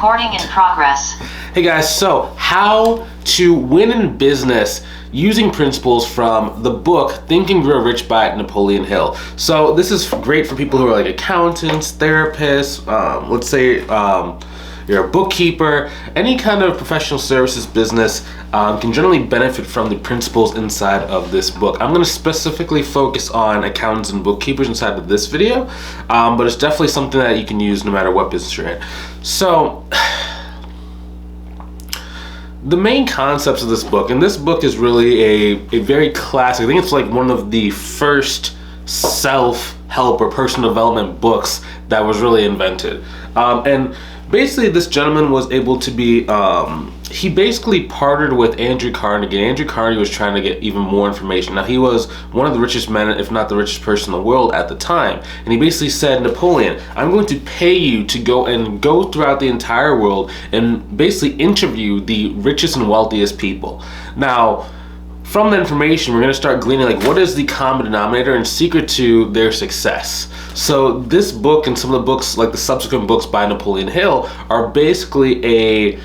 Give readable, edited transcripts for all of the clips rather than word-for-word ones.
Recording in progress. Hey guys, so how to win in business using principles from the book Think and Grow Rich by Mely Hill. So this is great for people who are like accountants, therapists, let's say you're a bookkeeper, any kind of professional services business can generally benefit from the principles inside of this book. I'm going to specifically focus on accountants and bookkeepers inside of this video, but it's definitely something that you can use no matter what business you're in. So the main concepts of this book, and this book is really a very classic, I think it's like one of the first self-help or personal development books that was really invented. And basically this gentleman was able to be, he basically partnered with Andrew Carnegie. Andrew Carnegie was trying to get even more information. Now he was one of the richest men, if not the richest person in the world at the time. And he basically said, Napoleon, I'm going to pay you to go throughout the entire world and basically interview the richest and wealthiest people. Now, from the information, we're going to start gleaning like what is the common denominator and secret to their success. So this book and some of the books, like the subsequent books by Mely Hill, are basically a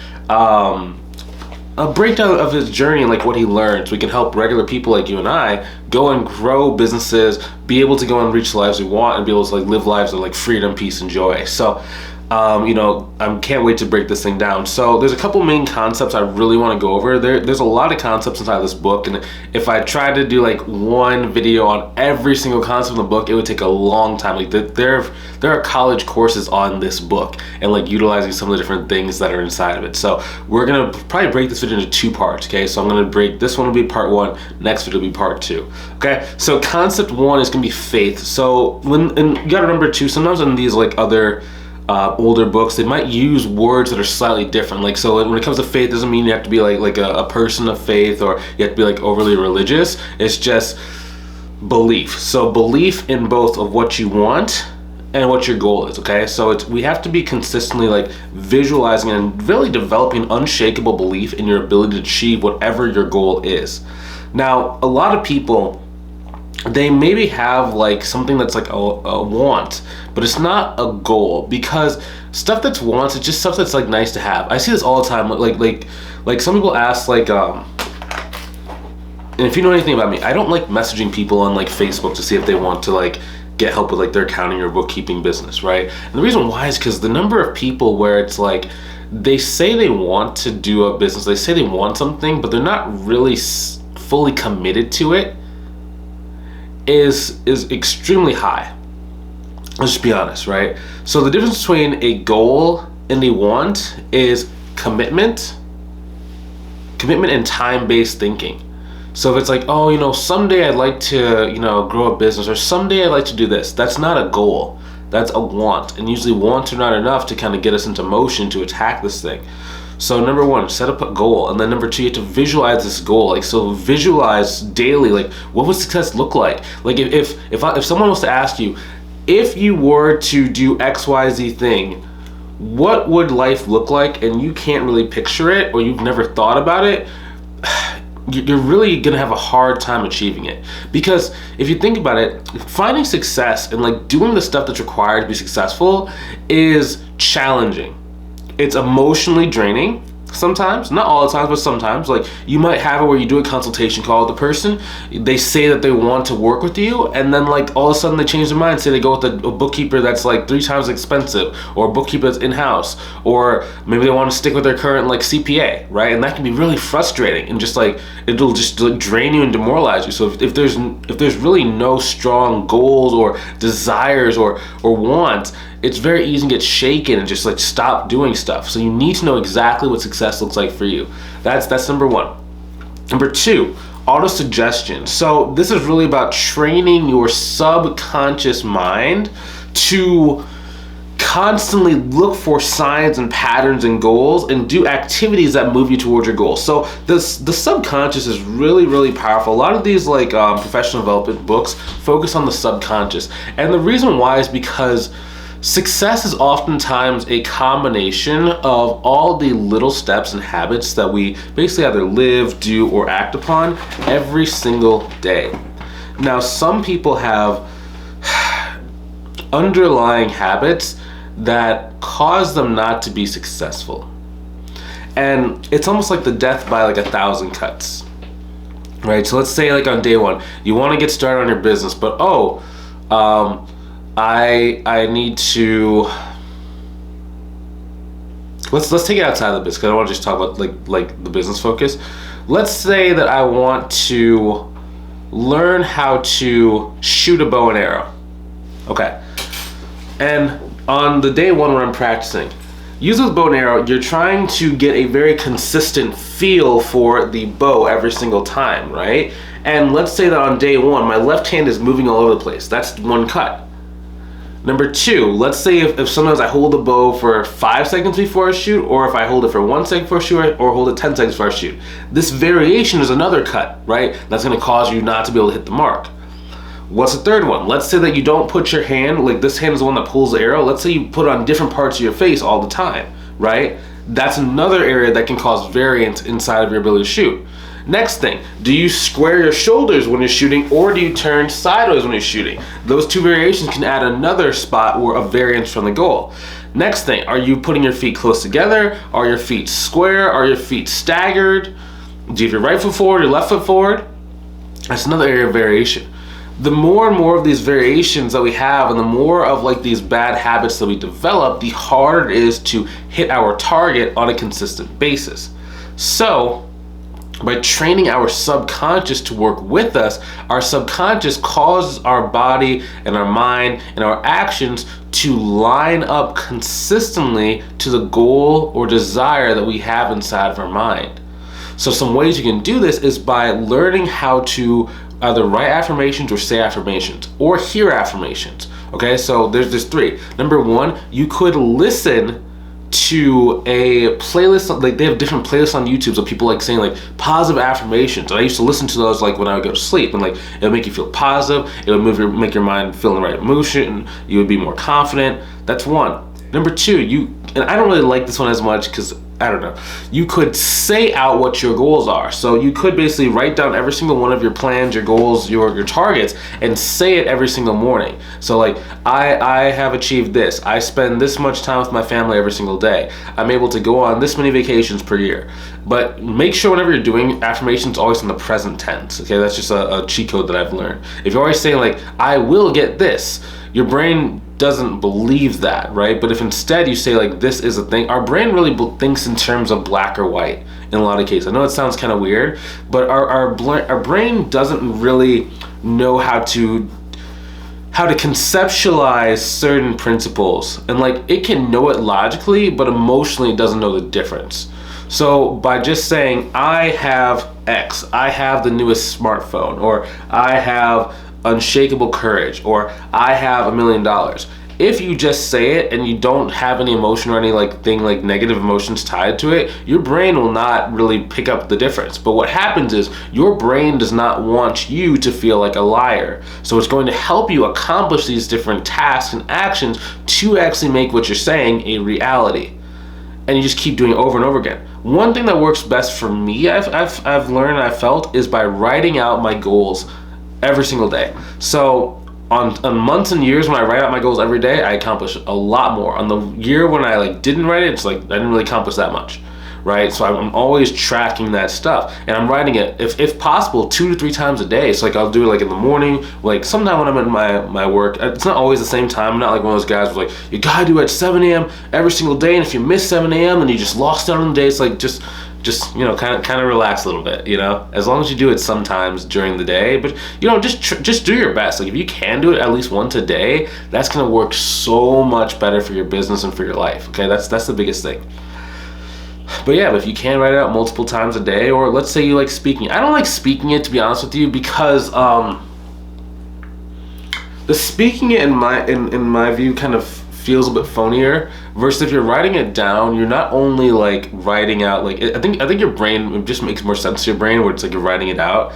breakdown of his journey and like what he learned, so we can help regular people like you and I go and grow businesses, be able to go and reach the lives we want, and be able to like live lives of like freedom, peace, and joy. So I can't wait to break this thing down. So there's a couple main concepts I really want to go over. There's a lot of concepts inside this book, and if I tried to do like one video on every single concept in the book, it would take a long time. Like there are college courses on this book and like utilizing some of the different things that are inside of it. So we're gonna probably break this video into two parts. Okay, so I'm gonna break this one will be part one, next video will be part two. Okay, so concept one is gonna be faith. So and you gotta remember too, sometimes in these like other older books, they might use words that are slightly different. Like, so when it comes to faith, doesn't mean you have to be like a person of faith, or you have to be like overly religious. It's just belief. So belief in both of what you want and what your goal is. Okay, so we have to be consistently like visualizing and really developing unshakable belief in your ability to achieve whatever your goal is. Now, a lot of people, they maybe have like something that's like a want, but it's not a goal, because stuff that's wants, it's just stuff that's like nice to have. I see this all the time. Like some people ask like, and if you know anything about me, I don't like messaging people on like Facebook to see if they want to like get help with like their accounting or bookkeeping business, right? And the reason why is because the number of people where it's like they say they want to do a business, they say they want something, but they're not really fully committed to it, is extremely high. Let's just be honest, right? So the difference between a goal and a want is commitment and time-based thinking. So if it's like, oh, someday I'd like to, grow a business, or someday I'd like to do this, that's not a goal. That's a want. And usually wants are not enough to kind of get us into motion to attack this thing. So number one, set up a goal. And then number two, you have to visualize this goal. Like, so visualize daily, like what would success look like? Like if someone was to ask you, if you were to do XYZ thing, what would life look like? And you can't really picture it, or you've never thought about it, you're really gonna have a hard time achieving it. Because if you think about it, finding success and like doing the stuff that's required to be successful is challenging. It's emotionally draining sometimes, not all the times, but sometimes. Like, you might have it where you do a consultation call with the person, they say that they want to work with you, and then like all of a sudden they change their mind, say they go with a bookkeeper that's like 3 times expensive, or a bookkeeper that's in-house, or maybe they want to stick with their current like CPA, right? And that can be really frustrating, and just like it'll just like drain you and demoralize you. So if there's really no strong goals or desires or wants, it's very easy to get shaken and just like stop doing stuff. So you need to know exactly what success looks like for you. That's number one. Number two, auto-suggestion. So this is really about training your subconscious mind to constantly look for signs and patterns and goals and do activities that move you towards your goals. So the subconscious is really, really powerful. A lot of these like professional development books focus on the subconscious. And the reason why is because success is oftentimes a combination of all the little steps and habits that we basically either live, do, or act upon every single day. Now, some people have underlying habits that cause them not to be successful. And it's almost like the death by like 1,000 cuts, right? So let's say like on day one, you want to get started on your business, but I need to, let's take it outside of the business, because I don't want to just talk about like the business focus. Let's say that I want to learn how to shoot a bow and arrow. Okay. And on the day one when I'm practicing, use with bow and arrow, you're trying to get a very consistent feel for the bow every single time, right? And let's say that on day one, my left hand is moving all over the place. That's one cut. Number two, let's say if sometimes I hold the bow for 5 seconds before I shoot, or if I hold it for 1 second before I shoot, or hold it 10 seconds before I shoot. This variation is another cut, right? That's gonna cause you not to be able to hit the mark. What's the third one? Let's say that you don't put your hand, like this hand is the one that pulls the arrow. Let's say you put it on different parts of your face all the time, right? That's another area that can cause variance inside of your ability to shoot. Next thing, do you square your shoulders when you're shooting, or do you turn sideways when you're shooting? Those two variations can add another spot or a variance from the goal. Next thing, are you putting your feet close together? Are your feet square? Are your feet staggered? Do you have your right foot forward, your left foot forward? That's another area of variation. The more and more of these variations that we have, and the more of like these bad habits that we develop, the harder it is to hit our target on a consistent basis. So, by training our subconscious to work with us, our subconscious causes our body and our mind and our actions to line up consistently to the goal or desire that we have inside of our mind. So some ways you can do this is by learning how to either write affirmations or say affirmations or hear affirmations. Okay, so there's three. Number one, you could listen to a playlist, like they have different playlists on YouTube of people like saying like positive affirmations. And I used to listen to those like when I would go to sleep, and like it would make you feel positive, it would make your mind feel in the right emotion, you would be more confident. That's one. Number two, and I don't really like this one as much because I don't know, you could say out what your goals are. So you could basically write down every single one of your plans, your goals, your targets, and say it every single morning. So like, I have achieved this. I spend this much time with my family every single day. I'm able to go on this many vacations per year. But make sure whenever you're doing affirmations, always in the present tense. Okay, that's just a cheat code that I've learned. If you're always saying like, I will get this, your brain doesn't believe that, right? But if instead you say like, this is a thing, our brain really thinks in terms of black or white in a lot of cases. I know it sounds kind of weird, but our brain doesn't really know how to conceptualize certain principles. And like, it can know it logically, but emotionally it doesn't know the difference. So by just saying, I have X, I have the newest smartphone, or I have unshakable courage, or I have $1 million. If you just say it and you don't have any emotion or any like negative emotions tied to it, your brain will not really pick up the difference. But what happens is your brain does not want you to feel like a liar. So it's going to help you accomplish these different tasks and actions to actually make what you're saying a reality. And you just keep doing it over and over again. One thing that works best for me, I've learned, I've felt, is by writing out my goals every single day. So on months and years when I write out my goals every day, I accomplish a lot more. On the year when I like didn't write it, it's like I didn't really accomplish that much, right? So I'm always tracking that stuff, and I'm writing it if possible 2 to 3 times a day. So like I'll do it like in the morning, like sometime when I'm in my work. It's not always the same time. I'm not like one of those guys who's like, you gotta do it at 7 a.m. every single day, and if you miss 7 a.m. then you just lost out on the day. It's like just you know, kind of relax a little bit, you know, as long as you do it sometimes during the day. But you know, just do your best. Like if you can do it at least once a day, that's gonna work so much better for your business and for your life. Okay, that's the biggest thing. But yeah, but if you can write it out multiple times a day, or let's say you like speaking. I don't like speaking it, to be honest with you, because the speaking it in my view kind of feels a bit phonier, versus if you're writing it down, you're not only like writing out, like I think your brain, it just makes more sense to your brain where it's like you're writing it out.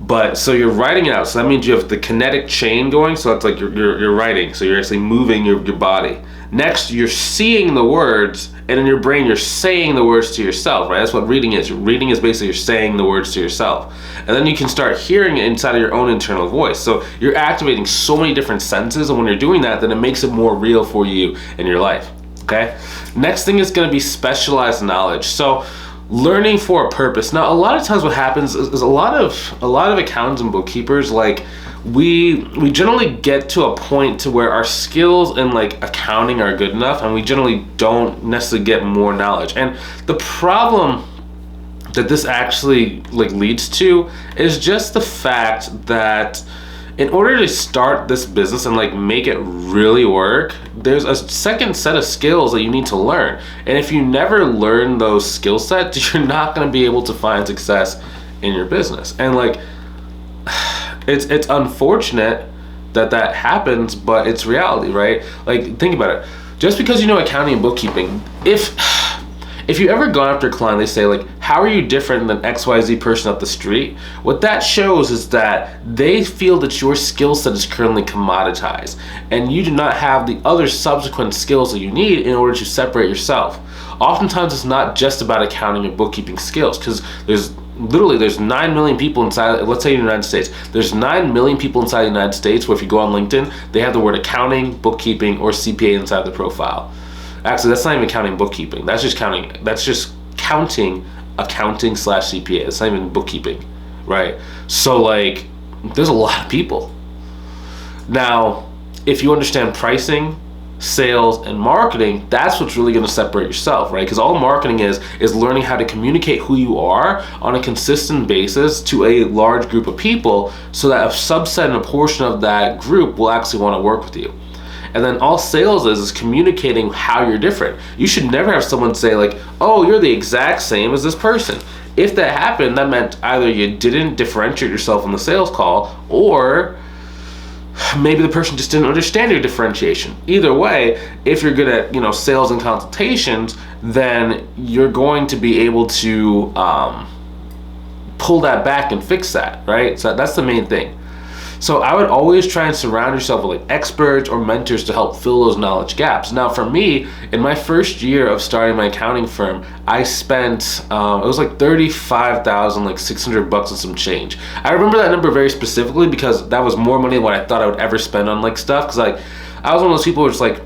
But so you're writing it out, so that means you have the kinetic chain going, so it's like you're writing, so you're actually moving your body. Next, you're seeing the words, and in your brain, you're saying the words to yourself, right? That's what reading is. Reading is basically you're saying the words to yourself. And then you can start hearing it inside of your own internal voice. So you're activating so many different senses, and when you're doing that, then it makes it more real for you in your life, okay? Next thing is gonna be specialized knowledge. So learning for a purpose. Now, a lot of times what happens is a lot of accountants and bookkeepers, like, we generally get to a point to where our skills in like accounting are good enough, and we generally don't necessarily get more knowledge. And the problem that this actually like leads to is just the fact that in order to start this business and like make it really work, there's a second set of skills that you need to learn. And if you never learn those skill sets, you're not going to be able to find success in your business. And like, it's unfortunate that happens, but it's reality, right? Like, think about it. Just because you know accounting and bookkeeping, if you ever gone after a client, they say like, how are you different than XYZ person up the street? What that shows is that they feel that your skill set is currently commoditized, and you do not have the other subsequent skills that you need in order to separate yourself. Oftentimes, it's not just about accounting and bookkeeping skills, because there's 9 million people inside, let's say in the United States, there's 9 million people inside the United States where if you go on LinkedIn, they have the word accounting, bookkeeping, or CPA inside the profile. Actually, that's not even accounting bookkeeping. That's just counting accounting/CPA. It's not even bookkeeping, right? So like, there's a lot of people. Now, if you understand pricing, sales, and marketing, that's what's really going to separate yourself, right? Because all marketing is learning how to communicate who you are on a consistent basis to a large group of people, so that a subset and a portion of that group will actually want to work with you. And then all sales is communicating how you're different. You should never have someone say like, oh, you're the exact same as this person. If that happened, that meant either you didn't differentiate yourself on the sales call, or maybe the person just didn't understand your differentiation. Either way, if you're good at sales and consultations, then you're going to be able to pull that back and fix that, right? So that's the main thing. So I would always try and surround yourself with like experts or mentors to help fill those knowledge gaps. Now for me, in my first year of starting my accounting firm, I spent, it was like $35,600 and some change. I remember that number very specifically because that was more money than what I thought I would ever spend on like stuff. Cause like, I was one of those people who was like,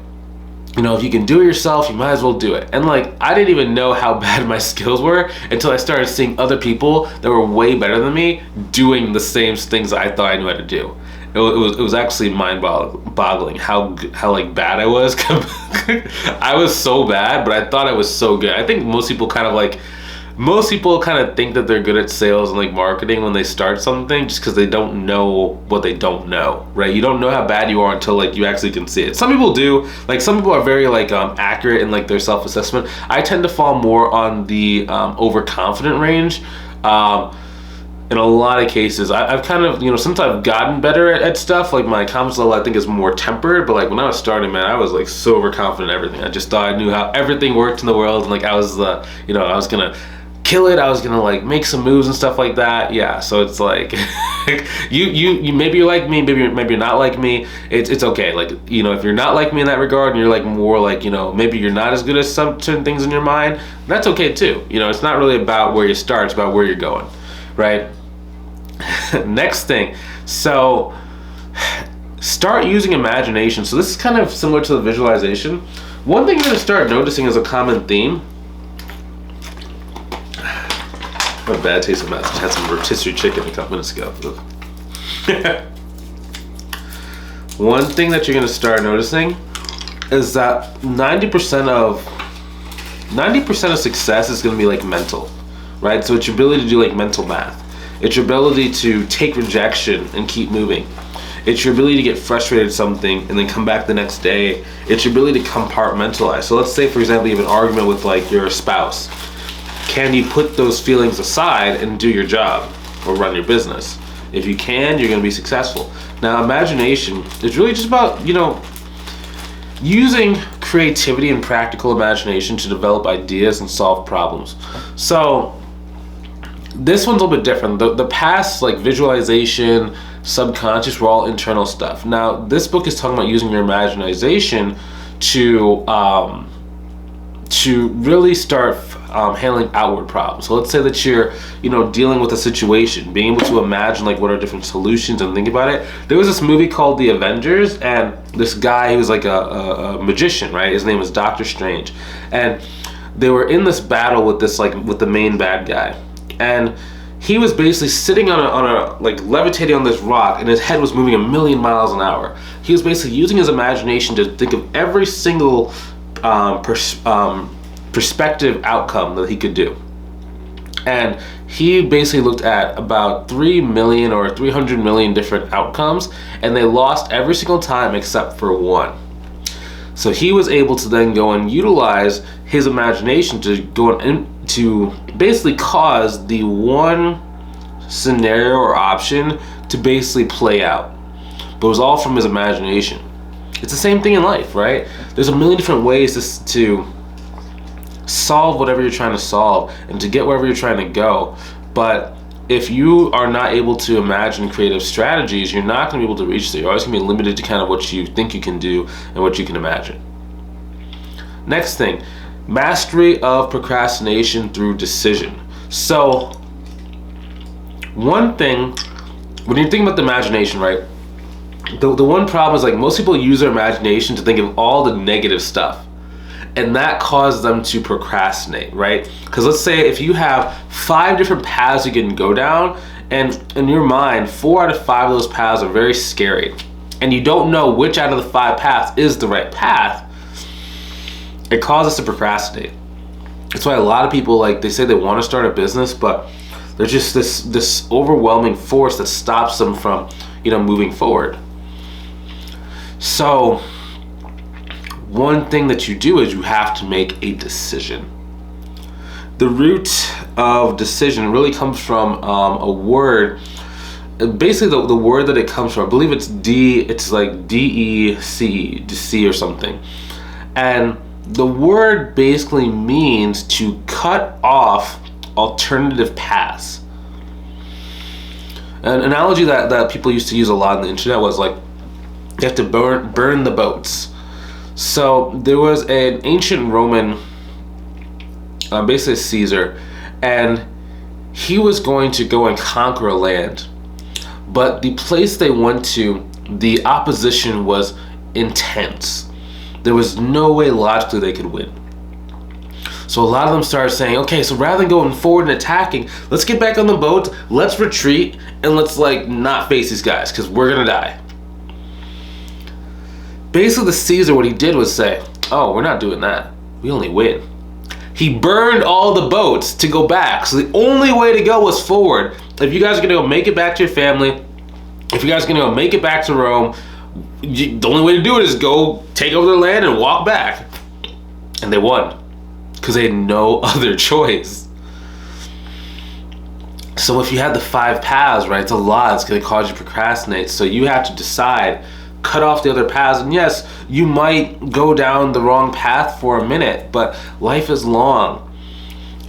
if you can do it yourself, you might as well do it. And like, I didn't even know how bad my skills were until I started seeing other people that were way better than me doing the same things I thought I knew how to do. It was actually mind-boggling how like bad I was. I was so bad, but I thought I was so good. I think most people kind of think that they're good at sales and like marketing when they start something, just because they don't know what they don't know, right? You don't know how bad you are until like you actually can see it. Some people do. Like some people are very like accurate in like their self-assessment. I tend to fall more on the overconfident range. In a lot of cases, I've kind of, since I've gotten better at stuff, like my confidence level I think is more tempered, but like when I was starting, man, I was like so overconfident in everything. I just thought I knew how everything worked in the world, and like I was I was gonna kill it. I was gonna like make some moves and stuff like that. Yeah, so it's like you maybe you're like me, maybe you're not like me. It's okay. Like if you're not like me in that regard, and you're like more like maybe you're not as good at some certain things in your mind, that's okay too. It's not really about where you start, it's about where you're going, right? Next thing, so start using imagination. So this is kind of similar to the visualization. One thing you're gonna start noticing is a common theme. What a bad taste of mouth. Just had some rotisserie chicken a couple minutes ago. One thing that you're gonna start noticing is that 90% of success is gonna be like mental, right? So it's your ability to do like mental math. It's your ability to take rejection and keep moving. It's your ability to get frustrated at something and then come back the next day. It's your ability to compartmentalize. So let's say, for example, you have an argument with like your spouse. Can you put those feelings aside and do your job or run your business? If you can, you're going to be successful. Now, imagination is really just about, using creativity and practical imagination to develop ideas and solve problems. So this one's a little bit different. The past, like visualization, subconscious, were all internal stuff. Now, this book is talking about using your imagination to really start handling outward problems. So let's say that you're, dealing with a situation, being able to imagine like what are different solutions and think about it. There was this movie called The Avengers, and this guy, he was like a magician, right? His name was Doctor Strange, and they were in this battle with the main bad guy, and he was basically sitting on a like levitating on this rock, and his head was moving 1,000,000 miles an hour. He was basically using his imagination to think of every single perspective outcome that he could do. And he basically looked at about 3 million or 300 million different outcomes, and they lost every single time except for one. So he was able to then go and utilize his imagination to go and to basically cause the one scenario or option to basically play out. But it was all from his imagination. It's the same thing in life, right? There's a million different ways to solve whatever you're trying to solve and to get wherever you're trying to go. But if you are not able to imagine creative strategies, you're not going to be able to reach there. You're always going to be limited to kind of what you think you can do and what you can imagine. Next thing, mastery of procrastination through decision. So one thing, when you're thinking about the imagination, right? The one problem is like most people use their imagination to think of all the negative stuff, and that causes them to procrastinate, right? Because let's say if you have 5 different paths you can go down, and in your mind 4 out of 5 of those paths are very scary, and you don't know which out of the 5 paths is the right path, it causes us to procrastinate. That's why a lot of people, like, they say they want to start a business, but there's just this overwhelming force that stops them from moving forward. So one thing that you do is you have to make a decision. The root of decision really comes from a word. Basically, the word that it comes from, I believe it's like D-E-C or something. And the word basically means to cut off alternative paths. An analogy that people used to use a lot on the internet was like, you have to burn the boats. So there was an ancient Roman, basically Caesar, and he was going to go and conquer a land. But the place they went to, the opposition was intense. There was no way logically they could win. So a lot of them started saying, okay, so rather than going forward and attacking, let's get back on the boat, let's retreat, and let's not face these guys, because we're gonna die. Basically, the Caesar, what he did was say, oh, we're not doing that. We only win. He burned all the boats to go back. So the only way to go was forward. If you guys are gonna go make it back to your family, if you guys are gonna go make it back to Rome, the only way to do it is go take over their land and walk back. And they won, because they had no other choice. So if you had the 5 paths, right, it's a lot. It's going to cause you to procrastinate. So you have to decide, cut off the other paths. And yes, you might go down the wrong path for a minute, but life is long.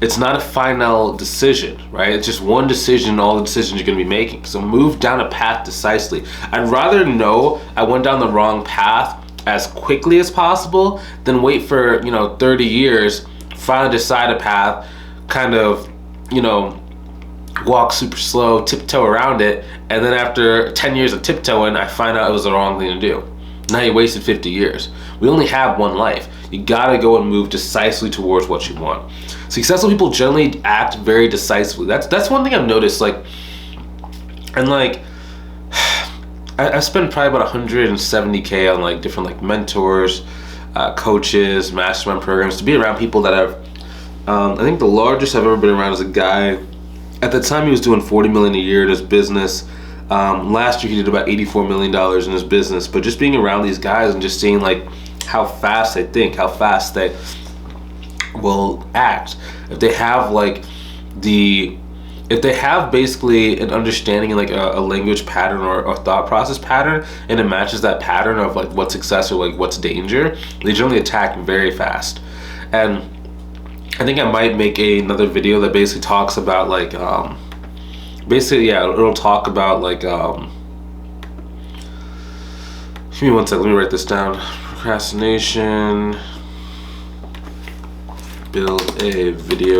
It's not a final decision, right? It's just one decision, all the decisions you're going to be making. So move down a path decisively. I'd rather know I went down the wrong path as quickly as possible than wait for 30 years, finally decide a path, kind of walk super slow, tiptoe around it, and then after 10 years of tiptoeing, I find out it was the wrong thing to do. Now you wasted 50 years. We only have one life. You gotta go and move decisively towards what you want. Successful people generally act very decisively. That's one thing I've noticed. I spent probably about $170K on different mentors, coaches, mastermind programs, to be around people that have. I think the largest I've ever been around is a guy. At the time, he was doing $40 million a year in his business. Last year, he did about $84 million in his business. But just being around these guys and just seeing how fast they think, how fast they will act. If they have if they have basically an understanding and a language pattern or a thought process pattern, and it matches that pattern of what's success or what's danger, they generally attack very fast. And I think I might make another video that basically talks about it'll talk about give me one second, let me write this down. procrastination. Build a video.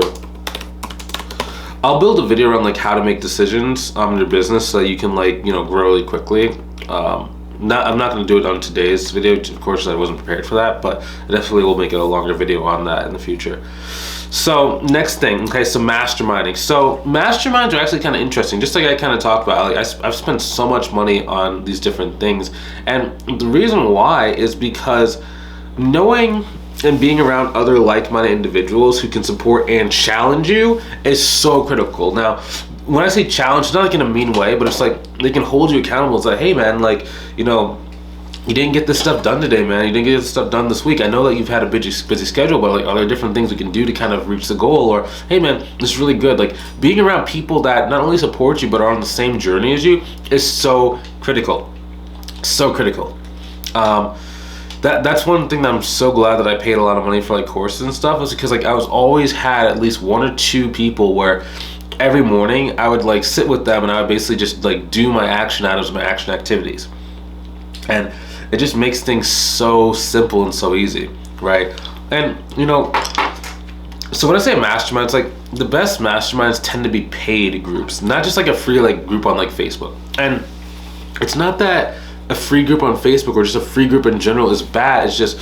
I'll build a video around like how to make decisions on your business so that you can like, you know, grow really quickly. I'm not going to do it on today's video, of course. I wasn't prepared for that, but I definitely will make it a longer video on that in the future. So next thing, okay, so masterminding. So masterminds are actually kind of interesting. Just like I kind of talked about, like I've spent so much money on these different things, and the reason why is because knowing and being around other like-minded individuals who can support and challenge you is so critical. Now, when I say challenge, it's not like in a mean way, but it's like they can hold you accountable. It's like, hey man, like, you know, you didn't get this stuff done today, man. You didn't get this stuff done this week. I know that you've had a busy schedule, but like, are there different things we can do to kind of reach the goal? Or, hey man, this is really good. Like being around people that not only support you, but are on the same journey as you is so critical. So critical. That's one thing that I'm so glad that I paid a lot of money for like courses and stuff, is because like I was always had at least one or two people where every morning I would like sit with them and I would basically just like do my action items, my action activities. And it just makes things so simple and so easy, right? And you know, so when I say mastermind, it's like the best masterminds tend to be paid groups, not just like a free like group on like Facebook. And it's not that a free group on Facebook or just a free group in general is bad. It's just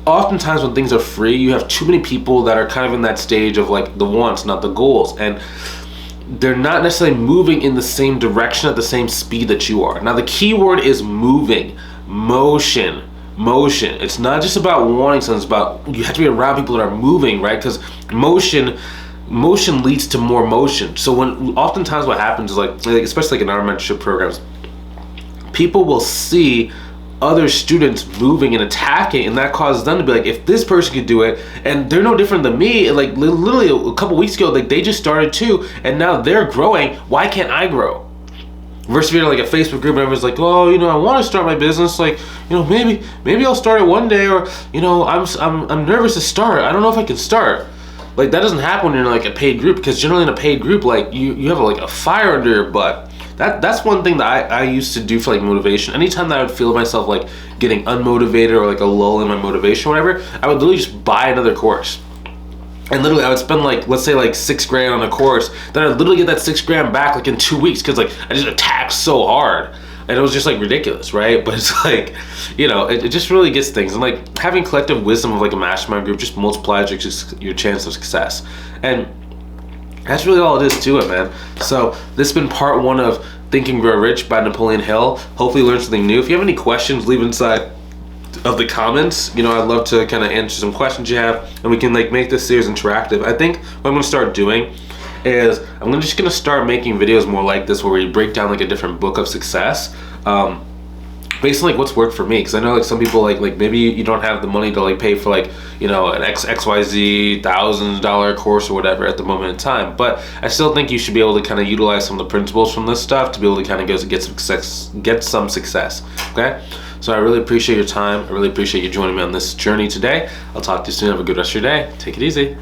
oftentimes when things are free, you have too many people that are kind of in that stage of like the wants, not the goals, and they're not necessarily moving in the same direction at the same speed that you are. Now the key word is moving, motion. It's not just about wanting something, it's about you have to be around people that are moving, right? Because motion leads to more motion. So when oftentimes what happens is like especially like in our mentorship programs, people will see other students moving and attacking, and that causes them to be like, if this person could do it, and they're no different than me, like literally a couple weeks ago, like they just started too, and now they're growing, why can't I grow? Versus if you're like a Facebook group and everyone's like, oh, you know, I want to start my business, like, you know, maybe I'll start it one day, or, you know, I'm nervous to start, I don't know if I can start. Like that doesn't happen when you're in like a paid group, because generally in a paid group, like you have like a fire under your butt. That's one thing that I used to do for like motivation. Anytime that I would feel myself like getting unmotivated or like a lull in my motivation or whatever, I would literally just buy another course. And literally I would spend like, let's say like $6,000 on a course, then I'd literally get that $6,000 back like in 2 weeks, because like I just attacked so hard. And it was just like ridiculous, right? But it's like, you know, it just really gets things. And like having collective wisdom of like a mastermind group just multiplies your chance of success. And that's really all it is to it, man. So this has been part 1 of Think and Grow Rich by Napoleon Hill. Hopefully you learned something new. If you have any questions, leave inside of the comments. You know, I'd love to kind of answer some questions you have, and we can like make this series interactive. I think what I'm gonna start doing is I'm just gonna start making videos more like this, where we break down like a different book of success. Based on like what's worked for me, because I know like some people like maybe you don't have the money to like pay for like, you know, an XYZ $1,000 course or whatever at the moment in time, but I still think you should be able to kind of utilize some of the principles from this stuff to be able to kind of get some success. Okay, so I really appreciate your time. I really appreciate you joining me on this journey today. I'll talk to you soon. Have a good rest of your day. Take it easy.